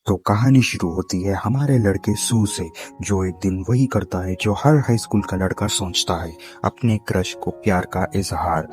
तो कहानी शुरू होती है हमारे लड़के सू से, जो एक दिन वही करता है जो हर हाई स्कूल का लड़का सोचता है, अपने क्रश को प्यार का इजहार।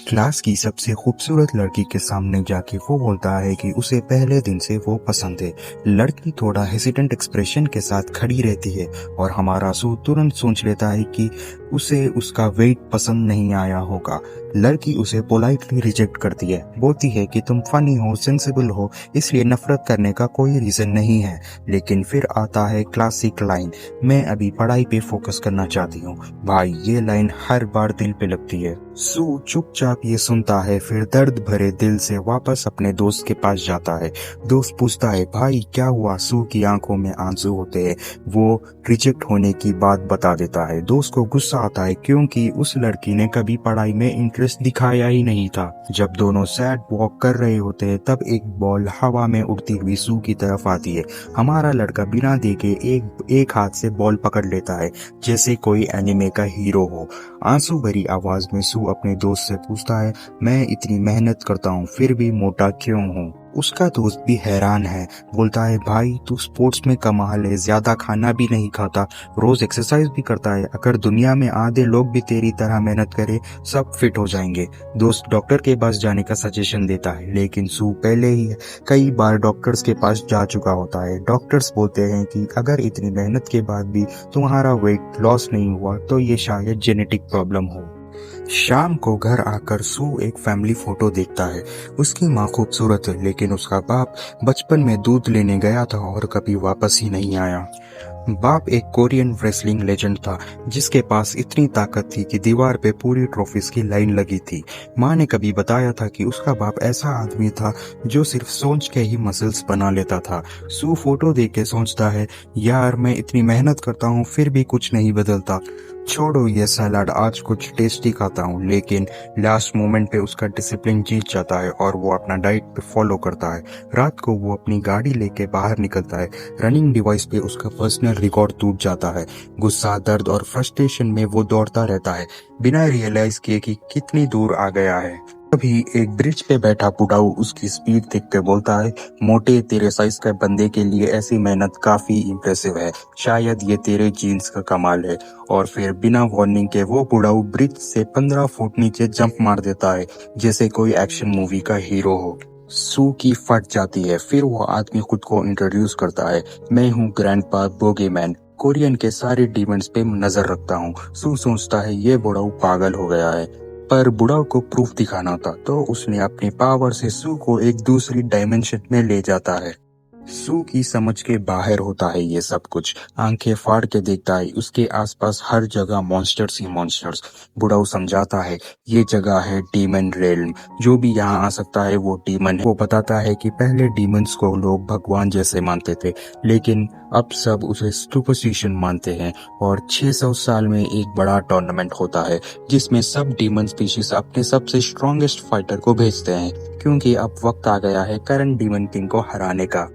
क्लास की सबसे खूबसूरत लड़की के सामने जाके वो बोलता है कि उसे पहले दिन से वो पसंद है। लड़की थोड़ा हेसिटेंट एक्सप्रेशन के साथ खड़ी रहती है और हमारा सू तुरंत सोच लेता है कि उसे उसका वेट पसंद नहीं आया होगा। लड़की उसे पोलाइटली रिजेक्ट करती है, बोलती है कि तुम फनी हो, सेंसिबल हो, इसलिए नफरत करने का कोई रीजन नहीं है। लेकिन फिर आता है क्लासिक लाइन, मैं अभी पढ़ाई पे फोकस करना चाहती हूँ। भाई ये लाइन हर बार दिल पे लगती है। सू चुपचाप ये सुनता है, फिर दर्द भरे दिल से वापस अपने दोस्त के पास जाता है। दोस्त पूछता है, भाई क्या हुआ? सू की आंखों में आंसू होते हैं। वो रिजेक्ट होने की बात बता देता है। दोस्त को गुस्सा आता है क्योंकि उस लड़की ने कभी पढ़ाई में इंटरेस्ट दिखाया ही नहीं था। जब दोनों सैड वॉक कर रहे होते हैं तब एक बॉल हवा में उड़ती हुई सू की तरफ आती है। हमारा लड़का बिना देखे एक हाथ से बॉल पकड़ लेता है, जैसे कोई एनिमे का हीरो हो। आंसू भरी आवाज में सू अपने दोस्त से पूछता है, मैं इतनी मेहनत करता हूँ फिर भी मोटा क्यों हूँ? उसका दोस्त भी हैरान है, बोलता है, भाई तू स्पोर्ट्स में कमाल है, ज्यादा खाना भी नहीं खाता, रोज एक्सरसाइज भी करता है। अगर दुनिया में आधे लोग भी तेरी तरह मेहनत करें, सब फिट हो जाएंगे। दोस्त डॉक्टर के पास जाने का सजेशन देता है, लेकिन सू पहले ही कई बार डॉक्टर्स के पास जा चुका होता है। डॉक्टर्स बोलते हैं कि अगर इतनी मेहनत के बाद भी तुम्हारा वेट लॉस नहीं हुआ तो ये शायद जेनेटिक प्रॉब्लम हो। शाम को घर आकर सू एक फैमिली फोटो देखता है। उसकी माँ खूबसूरत है, लेकिन उसका बाप बचपन में दूध लेने गया था और कभी वापस ही नहीं आया। बाप एक कोरियन रेसलिंग लेजेंड था, जिसके पास इतनी ताकत थी कि दीवार पे पूरी ट्रॉफीज की लाइन लगी थी। माँ ने कभी बताया था कि उसका बाप ऐसा आदमी था जो सिर्फ सोच के ही मसल्स बना लेता था। सू फोटो देख के सोचता है, यार मैं इतनी मेहनत करता हूँ फिर भी कुछ नहीं बदलता। छोड़ो ये सलाद, आज कुछ टेस्टी खाता हूँ। लेकिन लास्ट मोमेंट पे उसका डिसिप्लिन जीत जाता है और वो अपना डाइट पे फॉलो करता है। रात को वो अपनी गाड़ी लेके बाहर निकलता है। रनिंग डिवाइस पे उसका पर्सनल रिकॉर्ड टूट जाता है। गुस्सा, दर्द और फ्रस्ट्रेशन में वो दौड़ता रहता है, बिना रियलाइज किए कि कितनी दूर आ गया है। तभी एक ब्रिज पे बैठा बुढ़ाऊ उसकी स्पीड देख के बोलता है, मोटे तेरे साइज के बंदे के लिए ऐसी मेहनत काफी इम्प्रेसिव है, शायद ये तेरे जीन्स का कमाल है। और फिर बिना वार्निंग के वो बुढ़ाऊ ब्रिज से 15 फुट नीचे जंप मार देता है, जैसे कोई एक्शन मूवी का हीरो हो। सू की फट जाती है। फिर वो आदमी खुद को इंट्रोड्यूस करता है, मैं हूँ ग्रैंडपा बोगीमैन, कोरियन के सारे डीमंस पे नजर रखता हूँ। सू सोचता है ये बुढ़ाऊ पागल हो गया है, पर बुढ़ाऊ को प्रूफ दिखाना था, तो उसने अपनी पावर से सू को एक दूसरी डायमेंशन में ले जाता है। सू की समझ के बाहर होता है ये सब कुछ। आंखें फाड़ के देखता है, उसके आसपास हर जगह मॉन्स्टर्स ही मॉन्स्टर्स। बुढ़ाऊ समझाता है, ये जगह है डीमन रेल्म, जो भी यहाँ आ सकता है वो डीमन है। वो बताता है कि पहले डीमंस को लोग भगवान जैसे मानते थे, लेकिन अब सब उसे सुपरस्टिशन मानते हैं। और 600 साल में एक बड़ा टूर्नामेंट होता है, जिसमें सब डीमन स्पीशीज अपने सबसे स्ट्रॉन्गेस्ट फाइटर को भेजते हैं, क्योंकि अब वक्त आ गया है करंट डीमन किंग को हराने का।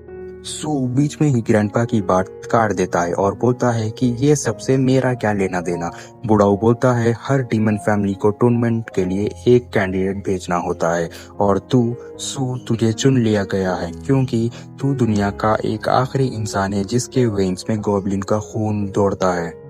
सू बीच में ही ग्रैंडपा की बात काट देता है और बोलता है कि ये सबसे मेरा क्या लेना देना। बुढ़ाऊ बोलता है, हर डीमन फैमिली को टूर्नामेंट के लिए एक कैंडिडेट भेजना होता है, और तुझे चुन लिया गया है क्योंकि तू दुनिया का एक आखिरी इंसान है जिसके वेन्स में गॉब्लिन का खून दौड़ता है।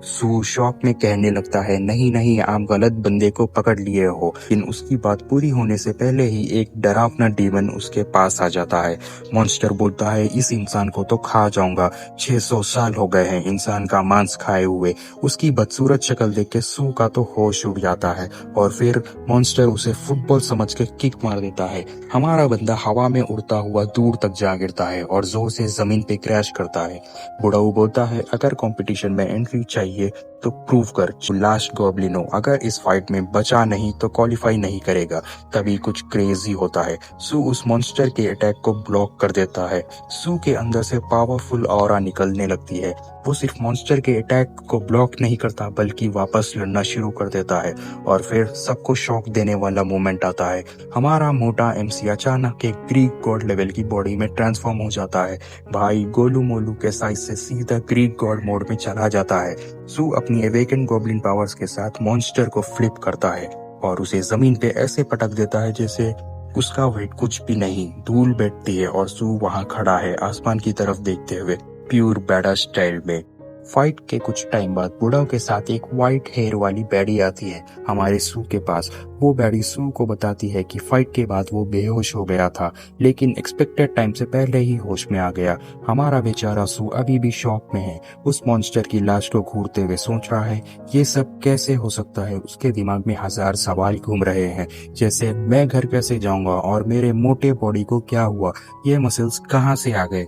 सू शॉक में कहने लगता है, नहीं नहीं, आप गलत बंदे को पकड़ लिए हो। लेकिन उसकी बात पूरी होने से पहले ही एक डरावना डीमन उसके पास आ जाता है। मॉन्स्टर बोलता है, इस इंसान को तो खा जाऊंगा, 600 साल हो गए हैं इंसान का मांस खाए हुए। उसकी बदसूरत शक्ल देख के सू का तो होश उड़ जाता है, और फिर मॉन्स्टर उसे फुटबॉल समझ के किक मार देता है। हमारा बंदा हवा में उड़ता हुआ दूर तक जा गिरता है और जोर से जमीन पे क्रैश करता है। बुढ़ाऊ बोलता है, अगर कंपटीशन में एंट्री चाहिए तो प्रूव कर, लास्ट गॉब्लिनो अगर इस फाइट में बचा नहीं तो क्वालिफाई नहीं करेगा। तभी कुछ क्रेजी होता है, सू उस मॉन्स्टर के अटैक को ब्लॉक कर देता है। सू के अंदर से पावरफुल ऑरा निकलने लगती है। वो सिर्फ मॉन्स्टर के अटैक को ब्लॉक नहीं करता, बल्कि वापस लड़ना शुरू कर देता है। और फिर सबको शॉक देने वाला मोमेंट आता है। हमारा मोटा एमसी अचानक एक ग्रीक गॉड लेवल की बॉडी में ट्रांसफॉर्म हो जाता है। भाई गोलू मोलू के साइज से सीधा ग्रीक गॉड मोड में चला जाता है। सू अपनी अवेकन गॉब्लिन पावर्स के साथ मॉन्स्टर को फ्लिप करता है और उसे जमीन पे ऐसे पटक देता है जैसे उसका वेट कुछ भी नहीं। धूल बैठती है और सू वहां खड़ा है आसमान की तरफ देखते हुए, प्योर बैडा स्टाइल में। फाइट के कुछ टाइम बाद बुढ़ाओ के साथ एक वाइट हेयर वाली बैडी आती है हमारे सू के पास। वो बैडी सू को बताती है कि फाइट के बाद वो बेहोश हो गया था, लेकिन एक्सपेक्टेड टाइम से पहले ही होश में आ गया। हमारा बेचारा सू अभी भी शॉक में है, उस मॉन्स्टर की लाश को घूरते हुए सोच रहा है ये सब कैसे हो सकता है। उसके दिमाग में हजार सवाल घूम रहे हैं, जैसे मैं घर कैसे जाऊंगा और मेरे मोटे बॉडी को क्या हुआ, ये मसल्स कहाँ से आ गए।